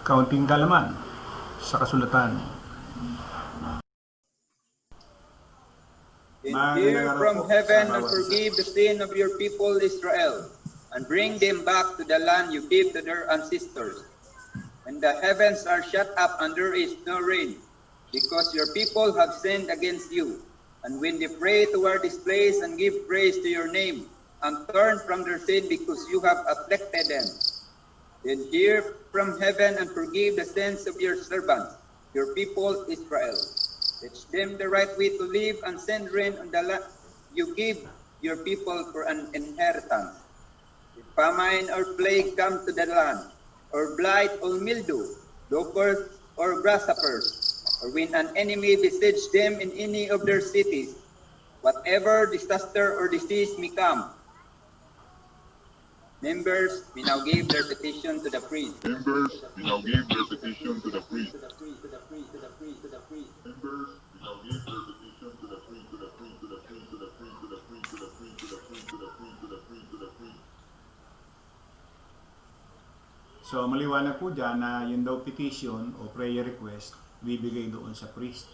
kaunting kalaman sa kasulatan. And hear from heaven and forgive the sin of your people Israel, and bring them back to the land you gave to their ancestors. When the heavens are shut up and there is no rain, because your people have sinned against you, and when they pray toward this place and give praise to your name, and turn from their sin because you have afflicted them, then hear from heaven and forgive the sins of your servants, your people Israel. Teach them the right way to live and send rain on the land you give your people for an inheritance. If famine or plague come to the land, or blight or mildew, locusts or grasshoppers, or when an enemy besiege them in any of their cities, whatever disaster or disease may come, members may now give their petition to the priest. Members may now give their petition to the priest. So maliwanag po dyan na yun daw petition o prayer request bibigay doon sa priest.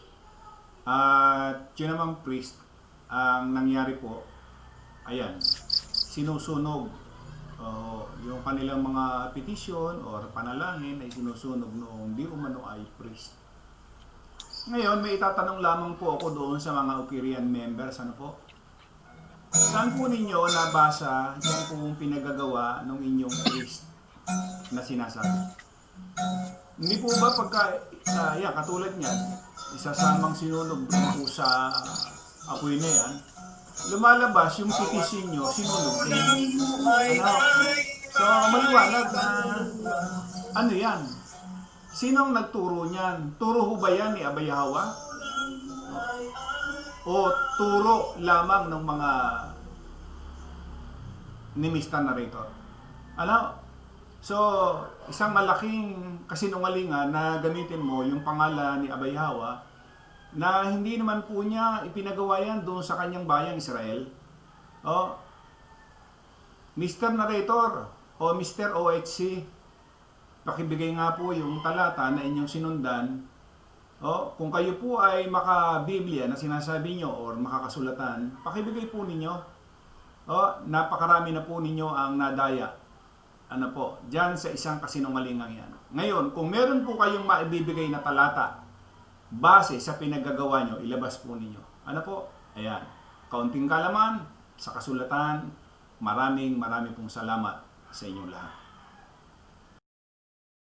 At yun namang priest, ang nangyari po, ayan, sinusunog yung kanilang mga petition or panalangin ay sinusunog noong di umano ay priest. Ngayon, may itatanong lamang po ako doon sa mga Ukirian members. Ano po? Saan po ninyo nabasa yung pong pinagagawa ng inyong priest na sinasabi? Hindi po ba pagka, katulad niyan, isasamang sinunog doon po sa apoy na yan, lumalabas yung petition nyo, sinunog din. So, maliwanag na, ano yan? Sino ang nagturo niyan? Turo ho ba yan ni YAHWH? O turo lamang ng mga ni Mr. Narrator? Ano? So, isang malaking kasinungalingan na gamitin mo yung pangalan ni YAHWH na hindi naman po niya ipinagawa yan doon sa kanyang bayang Israel. O, Mr. Narrator o Mr. OHC, pakibigay nga po yung talata na inyong sinundan. O, kung kayo po ay maka-Biblia na sinasabi nyo or makakasulatan, pakibigay po ninyo. O, napakarami na po ninyo ang nadaya. Ano po, dyan sa isang kasinungalingang yan. Ngayon, kung meron po kayong maibibigay na talata, base sa pinagagawa nyo, ilabas po ninyo. Ano po? Ayan. Kaunting kalaman sa kasulatan. Maraming pong salamat sa inyong lahat.